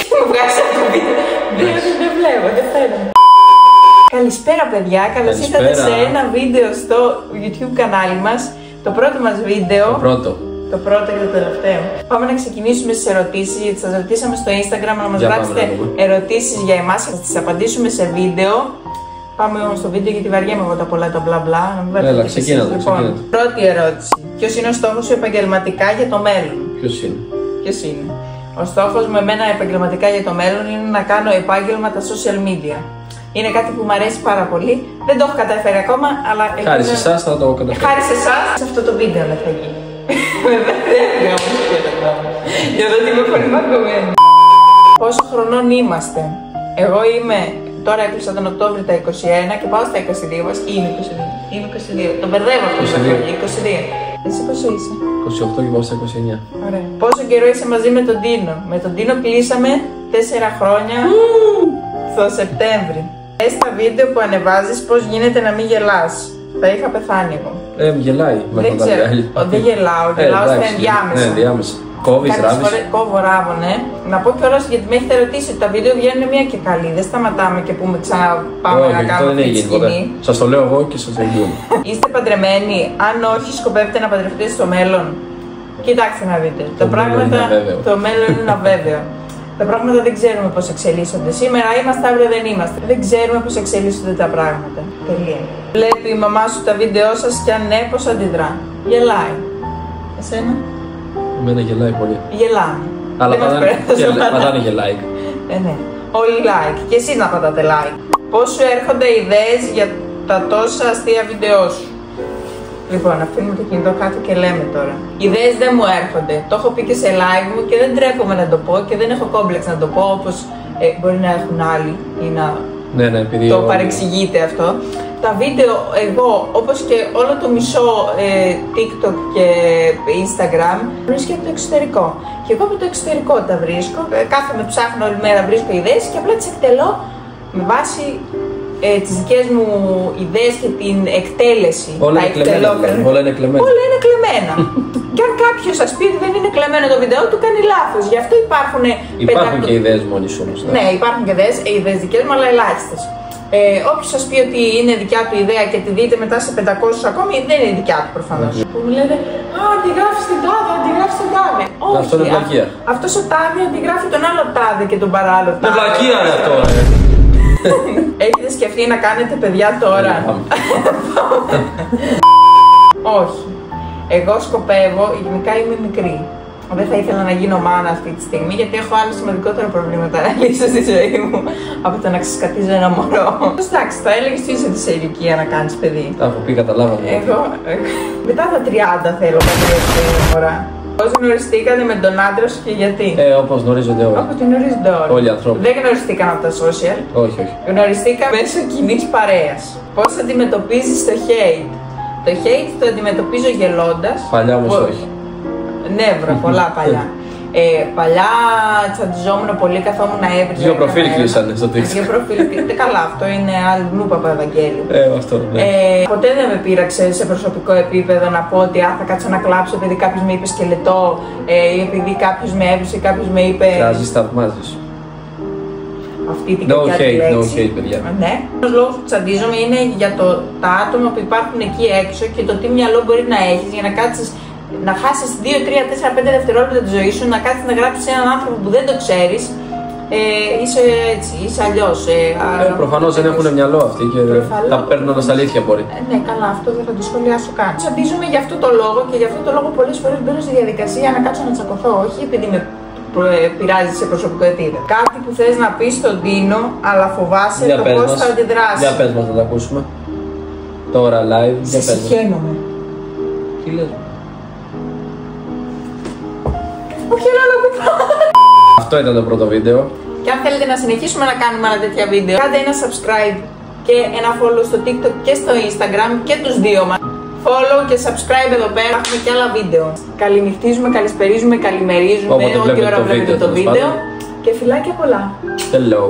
Και μου βγάζει αυτό το βίντεο. Δεν βλέπω, δεν φαίνεται. Καλησπέρα παιδιά, καλώς ήρθατε σε ένα βίντεο στο YouTube κανάλι μας. Το πρώτο μας βίντεο. Το πρώτο και το τελευταίο. Πάμε να ξεκινήσουμε στις ερωτήσεις, γιατί σας ρωτήσαμε στο Instagram να μας γράψετε ερωτήσεις για εμάς και θα τις απαντήσουμε σε βίντεο. Πάμε όμως στο βίντεο γιατί βαριέμαι εγώ τα πολλά τα μπλα μπλα. Έλα, ξεκίνατε. Πρώτη ερώτηση. Ποιος είναι ο στόχος σου επαγγελματικά για το μέλλον? Ποιος είναι? Ο στόχος μου εμένα επαγγελματικά για το μέλλον είναι να κάνω επάγγελμα τα social media. Είναι κάτι που μου αρέσει πάρα πολύ. Δεν το έχω καταφέρει ακόμα, αλλά. Χάρη σε εσάς θα το καταφέρει. Χάρη σε εσάς, σε αυτό το βίντεο δεν θα γίνει. Δεν έφυγα όμως και τα πράγματα. Για να είμαι πολύ μαγκωμένη. Πόσο χρονών είμαστε? Εγώ είμαι. Τώρα έκλεισα τον Οκτώβριο τα 21 και πάω στα 22 μας. Είναι 22. Είμαι 22. Τον μπερδεύω αυτό το 22. Εσύ πόσο είσαι? 28 και πάω στα 29. Ωραία. Πόσο καιρό είσαι μαζί με τον Τίνο? Με τον Τίνο κλείσαμε 4 χρόνια στο Σεπτέμβρη. Πες τα βίντεο που ανεβάζεις πώς γίνεται να μην γελάς. Θα είχα πεθάνει εγώ. Γελάει. Δεν ξέρω. Δεν γελάω. Γελάω στα ενδιάμεσα. Ναι, ενδιάμεσα. Κόβεις, ράβεις. Κόβω, ράβω, ναι. Να πω κιόλας γιατί με έχετε ρωτήσει ότι τα βίντεο βγαίνουν μία και καλή. Δεν σταματάμε και πούμε ξαναπάμε να κάνουμε αυτή τη σκηνή. Σας το λέω εγώ και σας το λέω. Είστε παντρεμένοι? Αν όχι, σκοπεύετε να παντρευτείτε στο μέλλον? Κοιτάξτε να δείτε. Το μέλλον είναι αβέβαιο. Τα πράγματα δεν ξέρουμε πώς εξελίσσονται. Σήμερα είμαστε, αύριο δεν είμαστε. Δεν ξέρουμε πώς εξελίσσονται τα πράγματα. Τελεία. Βλέπει η μαμά σου τα βίντεο σας και αν ναι, πώς αντιδρά? Γελάει. Εσένα? Εμένα γελάει πολύ. Γελάμε. Αλλά πατάνε και like. Ναι. Όλοι like. Και εσείς να πατάτε like. Πώς σου έρχονται ιδέες για τα τόσα αστεία βίντεο σου? Λοιπόν, αφήνουμε το κινητό κάτω και λέμε τώρα. Ιδέες δεν μου έρχονται. Το έχω πει και σε live μου και δεν τρέπομαι να το πω και δεν έχω κόμπλεξ να το πω όπως μπορεί να έχουν άλλοι ή να το παρεξηγείτε αυτό. Τα βίντεο εγώ, όπως και όλο το μισό TikTok και Instagram, βρίσκω από το εξωτερικό. Και εγώ από το εξωτερικό τα βρίσκω. Κάθομαι, ψάχνω όλη μέρα, βρίσκω ιδέες και απλά τις εκτελώ με βάση τις δικές μου ιδέες και την εκτέλεση. Όλα είναι κλεμμένα. Όλα είναι κλεμμένα. Και αν κάποιος σας πει ότι δεν είναι κλεμμένο το βίντεο του, κάνει λάθος. Γι' αυτό υπάρχουν και ιδέες μόνοι σου όμως. Ναι, υπάρχουν και ιδέες δικές μου, αλλά ελάχιστες. Όποιος σας πει ότι είναι δικιά του ιδέα και τη δείτε μετά σε 500 ακόμη, δεν είναι δικιά του προφανώς. Που μου λένε αντιγράφει την τάδε, αντιγράφει τον τάδε. Όχι, αυτό είναι βλακεία. Αυτός ο τάδε αντιγράφει τον άλλο τάδε και τον παράλληλο τάδε. Είναι βλακεία αυτό. Έχετε σκεφτεί να κάνετε παιδιά τώρα? Όχι. Εγώ σκοπεύω, γενικά είμαι μικρή. Δεν θα ήθελα να γίνω μάνα αυτή τη στιγμή γιατί έχω άλλα σημαντικότερα προβλήματα να λύσω στη ζωή μου από το να ξεσκατίζω ένα μωρό. Εντάξει, θα έλεγες τι είσαι σε ηλικία να κάνεις παιδί? Τα έχω πει, καταλάβατε. Εγώ μετά τα 30 θέλω να κάνω μωρά. Πώς γνωριστήκατε με τον άντρα σου και γιατί? Όπως γνωρίζονται όλοι. Όπως γνωρίζονται όλοι. Όλοι οι άνθρωποι. Δεν γνωριστήκαν από τα social. Όχι. Γνωριστήκαμε μέσω κοινής παρέας. Πώς αντιμετωπίζεις το hate? Το hate το αντιμετωπίζω γελώντας. Παλιά όμως όχι. Νεύρα, πολλά παλιά. Παλιά τσαντιζόμουν πολύ, καθόμουν να έβριζα. 2 προφίλ κλείσανε στο TikTok. 2 προφίλ κλείσανε. Καλά, αυτό είναι αλλού Παπαευαγγέλιο. Αυτό, ναι. Ποτέ δεν με πείραξε σε προσωπικό επίπεδο να πω ότι θα κάτσω να κλάψω επειδή κάποιος με είπε σκελετό ή επειδή κάποιος με έβρισε, κάποιος με είπε. Κράζεις, θαυμάζεις. Αυτή την κακιά τη λέξη. No hate, παιδιά. Ναι. Ο λόγος που τσαντίζομαι είναι για τα άτομα που υπάρχουν εκεί έξω και το τι μυαλό μπορεί να έχεις για να κάτσεις. Να χάσεις 2, 3, 4, 5 δευτερόλεπτα τη ζωή σου, να κάτσεις να γράψεις σε έναν άνθρωπο που δεν το ξέρεις. Είσαι έτσι, είσαι αλλιώς. Προφανώς δεν έχουν μυαλό αυτοί και τα παίρνουν ως αλήθεια μπορεί. Ναι, καλά, αυτό δεν θα το σχολιάσω καν. Τσαντίζομαι για αυτό το λόγο και για αυτό το λόγο πολλές φορές μπαίνω στη διαδικασία να κάτσω να τσακωθώ. Όχι επειδή με πειράζει σε προσωπικό επίπεδο. Κάτι που θες να πεις στον Τίνο, αλλά φοβάσαι το πώς θα αντιδράσει. Για πες μας να τα ακούσουμε. Τώρα live. Σε συχαίνομαι. Τι λες? Όχι, άλλο που Αυτό ήταν το πρώτο βίντεο. Και αν θέλετε να συνεχίσουμε να κάνουμε άλλα τέτοια βίντεο, κάντε ένα subscribe και ένα follow στο TikTok και στο Instagram και τους δύο μας. Follow και subscribe εδώ πέρα, έχουμε και άλλα βίντεο. Καληνυχτίζουμε, καλησπερίζουμε, καλημερίζουμε, ό,τι ώρα βλέπετε το βίντεο. Και φιλάκια πολλά. Hello.